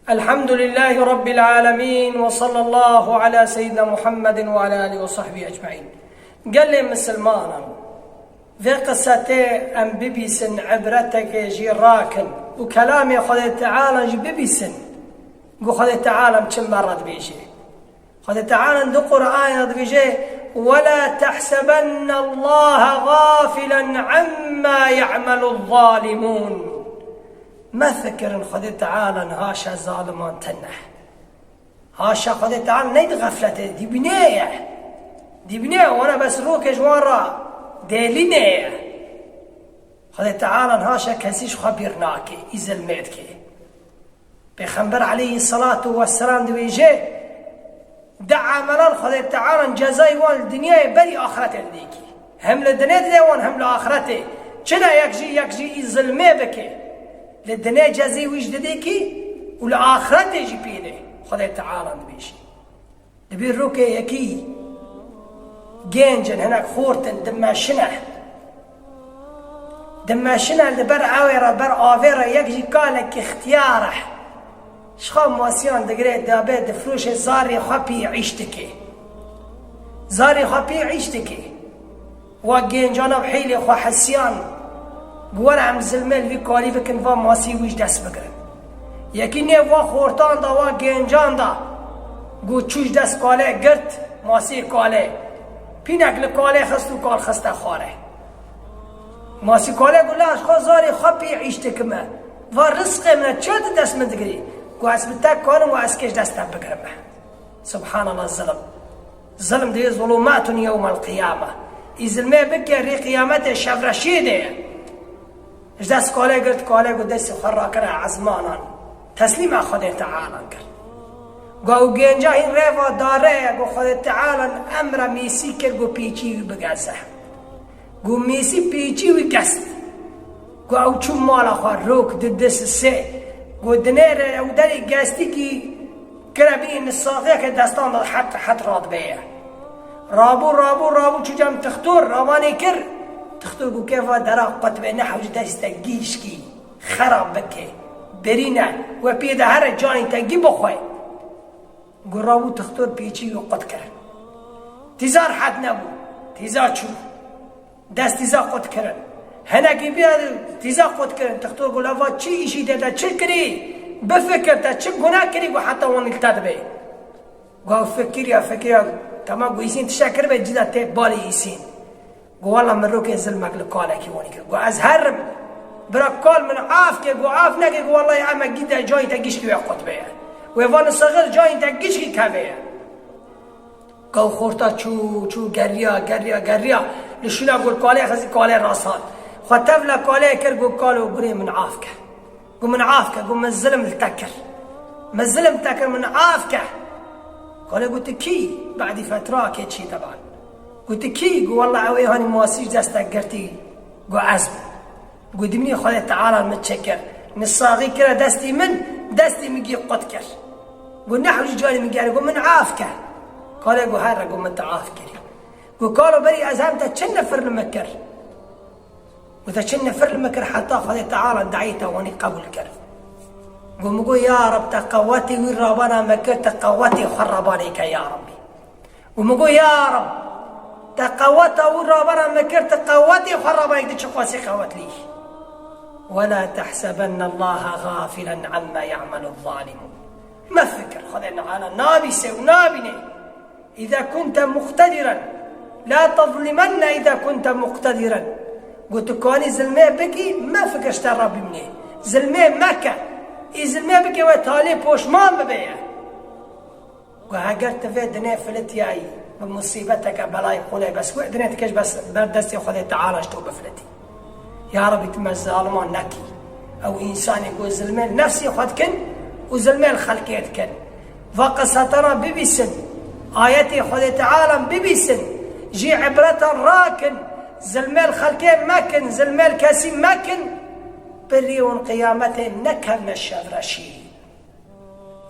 الحمد لله رب العالمين وصلى الله على سيدنا محمد وعلى آله وصحبه أجمعين. قال لي مسلمانا في قصته أم ببسن عبرتك جراكن وكلامي خذ تعالى ببسن قو خذ تعالى كم مرة بيجي خذ تعالى دو قرآن بيجي ولا تحسبن الله غافلا عما يعمل الظالمون. ما فكر خذ تعالى هاشا ظالمان تنح هاشا خذ تعالى نيد غفلته دي بنيه وانا بس روك جوارا ديلينيه خذ تعالى هاشا كسيش خبرناك إزل ميتك بيخنبر عليه الصلاة والسلام دي بيجي دعا ملال خذ تعالى جزاي والدنيا بري آخرته لديكي هم لدنيا ديوان هم لآخرته چنا يكجي إزل ميبكي للدنيا جزي وجدديكي والآخرة يجي بيده خذ تعالى بيشي دبير روكي يكي جينجن هناك خورتن دماشنه لبر عويرة بر آويرة يكجي قالك اختياره شخام مواسيان دقريت دابي دفروش زاري خبي عيشتكي وجينجانا بحيلي خو حسيان گوار هم زلمل وی کاری بکن و ماسی ویش دست بگرن یکی نه و خورتان دا و گنجان دا گو چوش دست کاله گرد ماسی کاله پینک لکاله خستو کال خسته خاره ماسی کاله گو لاش خوزاری خبی عیشته کمه و رزق منه چه دست من دگری گو اسبتک کانم و اسکش دست بگرم سبحان الله. ظلم دی ظلمات یوم القیامه ازلمه بکری قیامت شفرشیده دست کاله گرد کاله گو دست خرا کرد عزمانان تسلیم خود تعالی کرد گو گنجا این روا داره گو خود تعالی امر میسی کرد گو پیچی وی بگزه گو میسی پیچی وی گست گو او چون مالا خواه روک دست سه گو دنیر او داری گستی کی کرد بین الساقیه که دستان داد حت راد بیه رابو چو جم تختور رابانی کرد تختو گو كيف دراق قطبه نحو جدست گیش کی خراب بکه برینه و پیده هر جانی تگی بخواه گو رابو تختور پیچی و قط کرد تیزار حد نبو تیزار چو دست تیزار قط کرد هنگی بیاد تیزار قط کرد تختور گو لفا چی ایشی دیده چه کری بفکر تا چه گناه کری گو حتی وان التد بی گو فکر تمام گو ایسین تشکر بی جدا تیب بالی ایسین گو والله من روكي ظلمك لقاله كي وني گو از هرم برا قال من عاف كي گو عاف نگي گو والله يا عم جدا جاي تگيش كي وقت بيه ويوان صغير جاي تگيش كي كبيه گو خورتا چو گريا لشنا گو قاله خزي قاله راسات خطف لا قاله كر گو قالو غري من عافك گو من عافك گو من ظلم التكر من عافك قال قلت كي بعد فتره كي شي طبعا قلت كي قو والله عوي هاني مواسيش دستك قرتي قو عزب قو دمني خذ تعالى متشكر نصاغي كرا دستي مجي قدكر قو نحو جالي مجاري قو من عافك قال قو هارا قو من تعافكري قو قالوا بري أزهمتا تشن فر المكر وتشن فر المكر حتى خذ تعالى دعيته واني قبول كر قو مقو يا رب تقوتي والرابانا مكر تقوتي خربانيك يا ربي ومقو يا رب تقوت ورابنا مكر تقوتي خربانك دي شقواسي قوت لي ولا تحسبن الله غافلا عما يعمل الظالمون. ما فكر خذنا على نابسه ونابنه إذا كنت مقتدرا لا تظلمن إذا كنت مقتدرا قلت كوني زلمي بكي ما فكر اشترى بمنه زلمي مكة زلمي بكي وتالي بوشمان ببيه وهاجرت في دنيا فلتياي بمصيبتك بلاي قولي بس وعدنيتكش بس بردستي وخذي تعالى اشتو بفلتي يا رب يتم الظالمان نكي او انسان يقول زلمين نفسي خدكن وزلمين خلقيتكن فقصتنا ببسن آياتي خذي تعالى ببسن جي عبرة راكن زلمين خلقين ماكن زلمين كاسين ماكن بريون قيامته نكن الشفرشي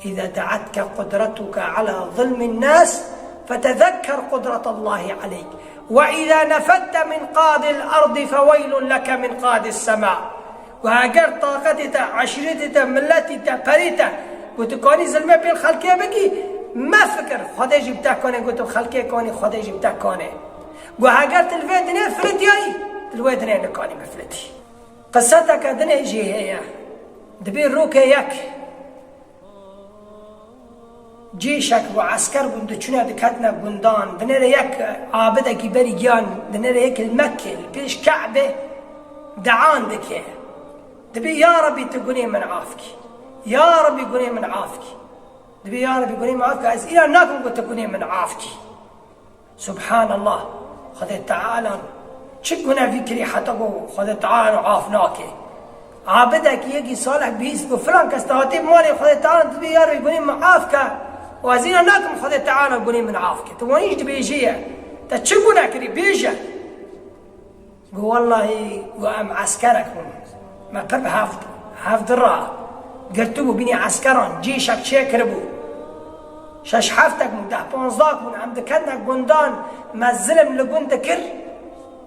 إذا دعتك قدرتك على ظلم الناس فتذكر قدرة الله عليك وإذا نفدت من قاضي الأرض فويل لك من قاضي السماء وهاجر طاقتك عشرتك ملتك بريتك قلت كاني ظلمه بين خلقه بكي ما فكر خدا جبتا كانه قلت خلقه كاني خدا جبتا كانه قو اگر تلوي دنيا فرتي اي تلوي دنيا نكاني مفلتي قصتك دنيا جي هي دبي روك يك جيشك وعسكر بندو چونه دكتنا بندان دنيا يك عابده كي بري جان دنيا يك المكه بيش كعبه دعان دكيه دبي يا ربي تقولي من عافك يا ربي قولي من عافك دبي يا ربي قولي من عافك عايز الى ناكم قلت تقولي من عافك سبحان الله خذ تعالى شكونا فكري حتى خذ تعالى عافناك عابدك يجي صالح بيس فلان كستهاتي مالي خذ تعالى دبي يا ربي قولي من عافك وازينا ناكم خذ تعالى قولي من عافك تونيش دبي يجيه تشكونا كري بيجه قو والله وام عسكرك ما قرب حافظ الرا قلتو بني عسكران جيشك شكربو شش حفتك من ده بونزاك من عم دكتنا قندان ما الظلم لقون دكر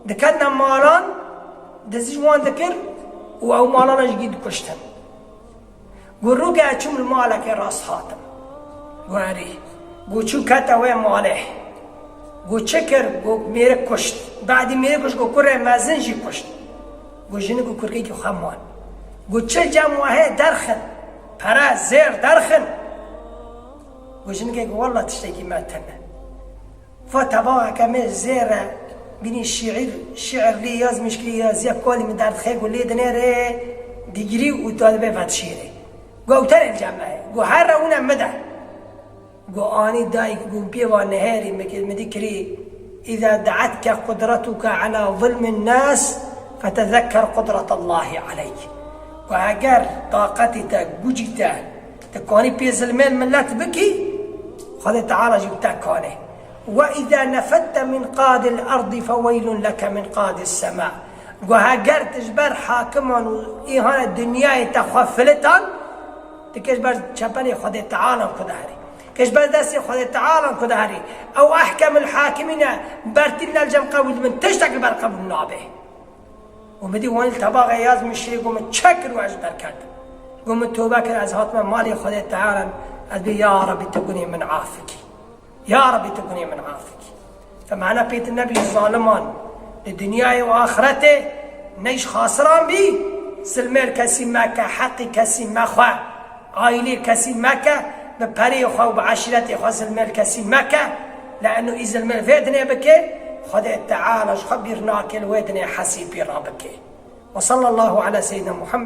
دكتنا مالان دزيجوان دكر او مالان جديد كشتن قول روكا اتشم المالك راس خاتم واري قول شو كتا وين ماله قول شكر قول ميرك كشت بعد ميرك كشت قول كره مازنجي كشت قول جنه قول كركيكي خمان قول چه جمعه درخن پرا زير درخن قول جنه قول والله تشتكي ما تنه فتباها كمل زيره بینی شعر لی یاز مشکلی یاز یا کلی من درد خیلی گلی دنیره دیگری و طالبه فتشیره گوتر الجمعه گو هر اونم مده گو آنی دای گو بیوان نهاری مدکری اذا دعتك قدرتك على ظلم الناس فتذكر قدرة الله عليك و اگر طاقتی تا گوجی تا تکانی پی ظلمین ملت بکی خدا تعالی جبتا کانه وإذا نفدت من قاد الأرض فويل لك من قاد السماء وهاجر تجبر حاكما إيهان الدنيا تخفلتان تكجبر شبني خد تعالى كدهري كجبر داسي خد تعالى كدهري أو أحكم الحاكمين برتلنا الجم قول من تشتكي برقب النابه ومدي وان التباغي يازم الشيء قوم تشكر وأجبر كد قوم التوبة كر أزهات من مالي خد تعالى أبي يا ربي تكوني من عافك يا ربي تكوني من عافك فمعنى بيت النبي الظالمان للدنيا وآخرته نيش خاسران بي سلمير كسي مكة حقي كسي مخوة عائلي كسي مكة ببري خو بعشرتي خو سلمير كسي مكة لأنه إذا المير فيدني بكي خذ تعالى خبرناك الودني حسيبي رابك وصلى الله على سيدنا محمد